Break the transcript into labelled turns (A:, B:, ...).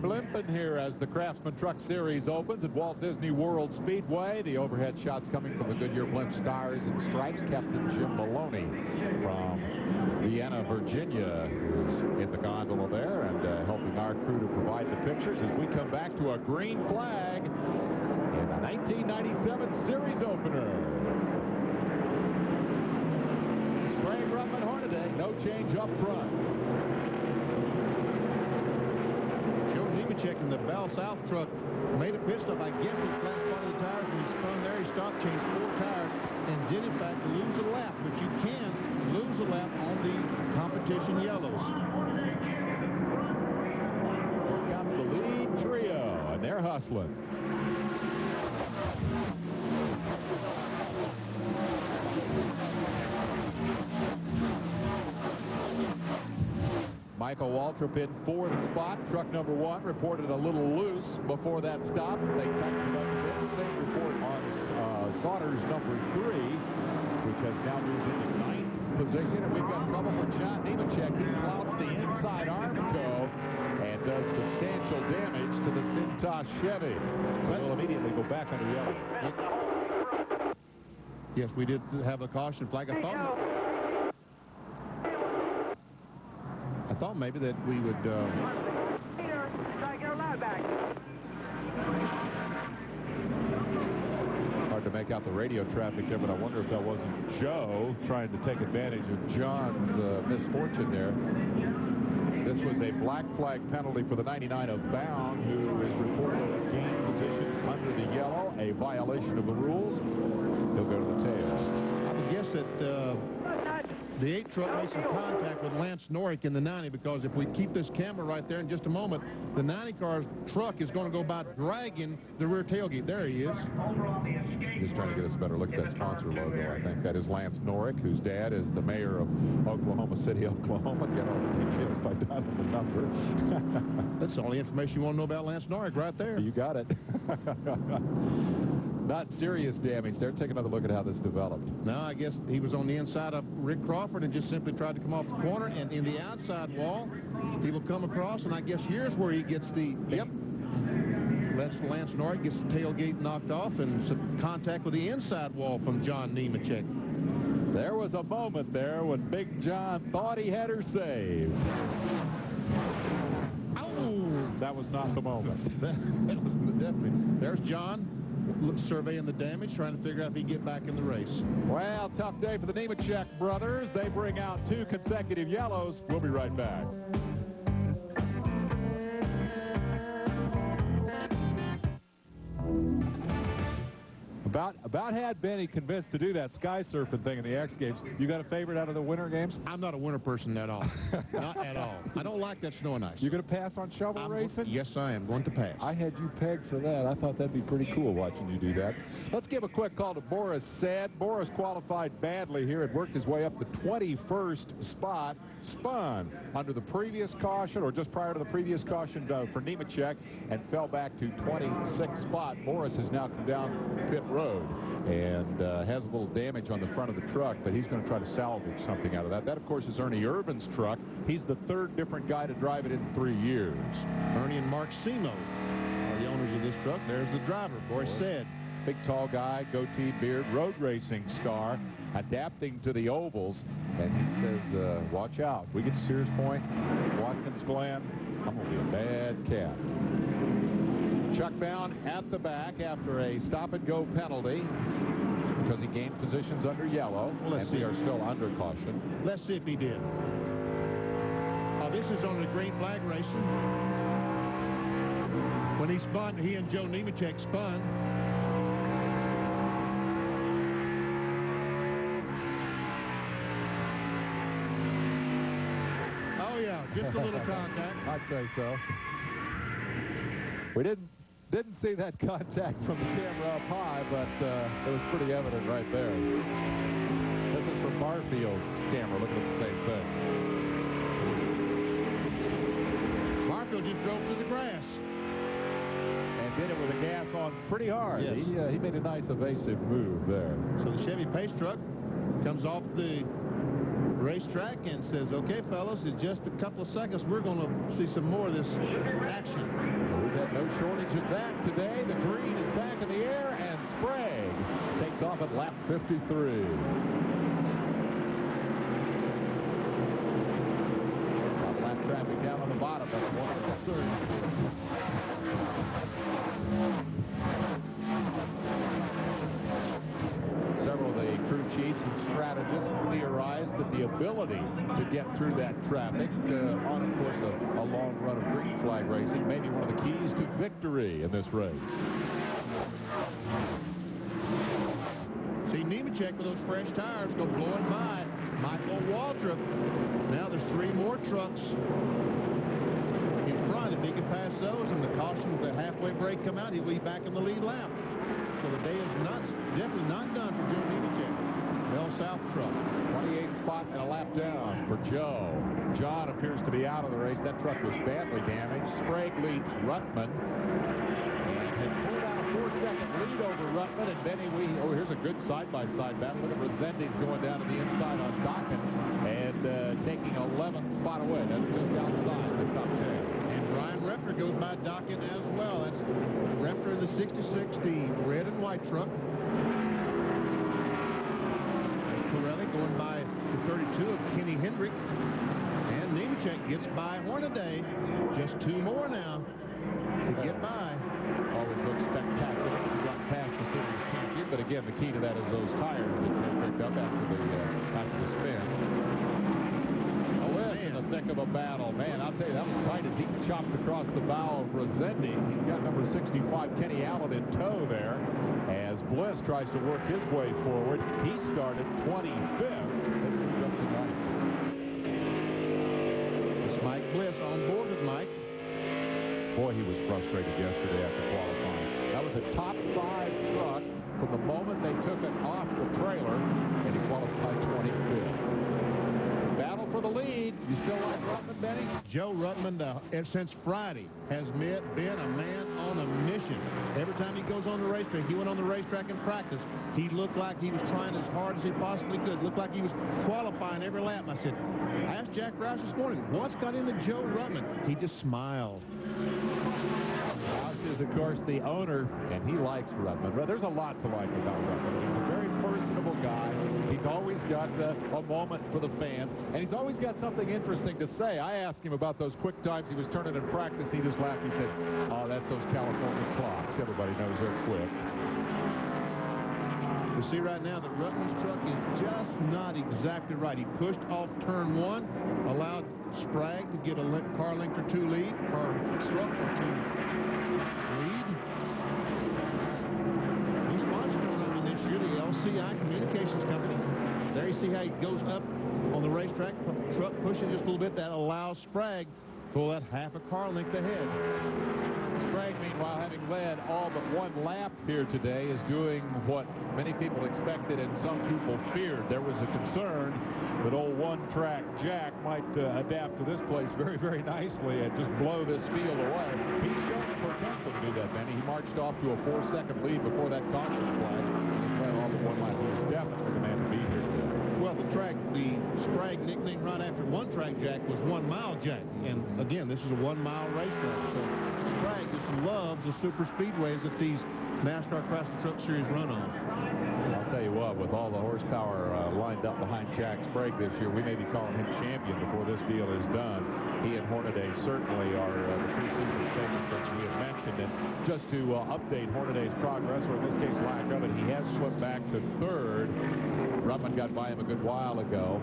A: blimping here as the Craftsman Truck Series opens at Walt Disney World Speedway. The overhead shots coming from the Goodyear Blimp Stars and Stripes. Captain Jim Maloney from Vienna, Virginia, who's in the gondola there and helping our crew to provide the pictures as we come back to a green flag in the 1997 Series opener. Sprague, Ruttman, Hornaday, no change up front.
B: Nemechek in the Bell South truck made a pit stop. I guess he flashed part of the tires when he spun there. He stopped, changed 4 tires, and did in fact lose a lap. But you can lose a lap on the competition yellows.
A: Got the lead trio, and they're hustling. Michael Waltrip in 4th spot. Truck number 1 reported a little loose before that stop. They tightened it up a bit. Same report on Sauter's number 3, which has now moved into 9th position. And we've got trouble for John Nemechek, who clouts the inside Armco and does substantial damage to the Cintas Chevy. We'll immediately go back under yellow.
B: Yes, we did have a caution flag. I thought maybe that we would
A: hard to make out the radio traffic there, but I wonder if that wasn't Joe trying to take advantage of John's misfortune there. This was a black flag penalty for the 99 of Bown, who is reported to gain positions under the yellow, a violation of the rules. He'll go to the tails.
B: I would guess that the 8 truck made some contact with Lance Norrick in the 90, because if we keep this camera right there in just a moment, the 90 car's truck is going to go by dragging the rear tailgate. There he is.
A: Just trying to get us a better look at that sponsor logo, I think. That is Lance Norrick, whose dad is the mayor of Oklahoma City, Oklahoma. Get all the details by dialing the number.
B: That's all the information you want to know about Lance Norrick right there.
A: You got it. Not serious damage. They're taking another look at how this developed.
B: No, I guess he was on the inside of Rick Crawford and just simply tried to come off the corner. And in the outside wall, he will come across, and I guess here's where he gets the, Lance Norrick gets the tailgate knocked off and some contact with the inside wall from John Nemechek.
A: There was a moment there when Big John thought he had her saved.
B: Oh!
A: That was not the moment.
B: that was definitely. There's John surveying the damage, trying to figure out if he can get back in the race.
A: Well, tough day for the Nemechek brothers. They bring out 2 consecutive yellows. We'll be right back. About had Benny convinced to do that sky surfing thing in the X Games. You got a favorite out of the winter games?
B: I'm not a winter person at all. Not at all. I don't like that snow and ice.
A: You going to pass on shovel racing?
B: Yes, I am going to pass.
A: I had you pegged for that. I thought that'd be pretty cool watching you do that. Let's give a quick call to Boris Said. Boris qualified badly here. Had worked his way up the 21st spot. Spun under the previous caution, or just prior to the previous caution for Nemechek, and fell back to 26th spot. Boris has now come down pit road and has a little damage on the front of the truck, but he's going to try to salvage something out of that. That, of course, is Ernie Irvin's truck. He's the 3rd different guy to drive it in 3 years.
B: Ernie and Mark Simo are the owners of this truck. There's the driver, Boris Said.
A: Big, tall guy, goatee, beard, road racing star, adapting to the ovals. And he says, watch out. We get to Sears Point, Watkins Glen, I'm going to be a bad cat. Chuck Bown at the back after a stop-and-go penalty because he gained positions under yellow.
B: Well, let's see.
A: We are still under caution.
B: Let's see if he did. This is on the green flag racing. When he spun, he and Joe Nemechek spun. Just a little contact.
A: I'd say so. We didn't see that contact from the camera up high, but it was pretty evident right there. This is from Barfield's camera. Look at the same thing.
B: Barfield just drove through the grass.
A: And did it with the gas on pretty hard.
B: Yes.
A: He made a nice evasive move there.
B: So the Chevy Pace truck comes off the racetrack and says, okay, fellas, in just a couple of seconds, we're going to see some more of this action.
A: at lap 53. Lap traffic down on the bottom. That's one of the concerns. Several of the crew chiefs and strategists theorized that the ability to get through that traffic on, of course, a long run of green flag racing may be one of the keys to victory in this race.
B: See Nemechek with those fresh tires go blowing by Michael Waltrip. Now there's 3 more trucks in front. If he can pass those and the caution with the halfway break come out, he'll be back in the lead lap. So the day is definitely not done for Joe Nemechek. Bell South truck.
A: 28th spot and a lap down for Joe. John appears to be out of the race. That truck was badly damaged. Sprague leads Ruttman. And pulled out a 4-second lead over Ruttman. And Benny, here's a good side-by-side battle. Look at Resendiz going down to the inside on Dokken and taking 11th spot away. That's just outside the top 10.
B: And Brian Repner goes by Dokken as well. That's Repner in the 66, the red and white truck. Pirelli going by the 32 of Kenny Hendrick. And Nemechek gets by Hornaday. Just 2 more now to get by.
A: Always looks spectacular. He got past the series champion, but again, the key to that is those tires that they picked up after the spin. Lewis in the thick of a battle. Man, I'll tell you, that was tight as he chopped across the bow of Resendiz. He's got number 65, Kenny Allen, in tow there. As Bliss tries to work his way forward, he started 25th.
B: It's Mike Bliss on board with Mike.
A: Boy, he was frustrated yesterday after qualifying. That was a top 5 truck from the moment they took it off the trailer, and he qualified 25th. Battle for the lead. You still like Ruttman, Benny?
B: Joe Ruttman, since Friday, has been a man on a mission. Every time he goes on the racetrack, he went on the racetrack in practice, he looked like he was trying as hard as he possibly could. Looked like he was qualifying every lap. I asked Jack Roush this morning, what's got into Joe Ruttman? He just smiled.
A: Roush is, of course, the owner, and he likes Ruttman. There's a lot to like about Ruttman. He's a very personable guy. He's always got a moment for the fans, and he's always got something interesting to say. I asked him about those quick times he was turning in practice. He just laughed. He said, oh, that's those California clocks. Everybody knows they're quick.
B: You see right now that Ruttman's truck is just not exactly right. He pushed off turn 1, allowed Sprague to get a car length or 2 lead, or truck or 2 lead. New sponsor coming this year, the LCI Communications Company. There you see how he goes up on the racetrack, truck pushing just a little bit. That allows Sprague to pull that half a car length ahead.
A: Sprague, meanwhile, having led all but 1 lap here today, is doing what many people expected and some people feared. There was a concern that old one-track Jack might adapt to this place very, very nicely and just blow this field away. He's shown the potential to do that, Benny. He marched off to a 4-second lead before that caution flag. Just led all but 1 lap. He was definitely the man to beat here today.
B: Well, the Sprague nickname right after one-track Jack was 1 Mile Jack. And again, this is a 1-mile racetrack. So Sprague just loves the super speedways that these NASCAR Craftsman Truck Series run on.
A: I'll tell you what, with all the horsepower lined up behind Jack Sprague this year, we may be calling him champion before this deal is done. He and Hornaday certainly are the preseason favorites, as we have mentioned. And just to update Hornaday's progress, or in this case lack of it, he has slipped back to 3rd. Ruttman got by him a good while ago.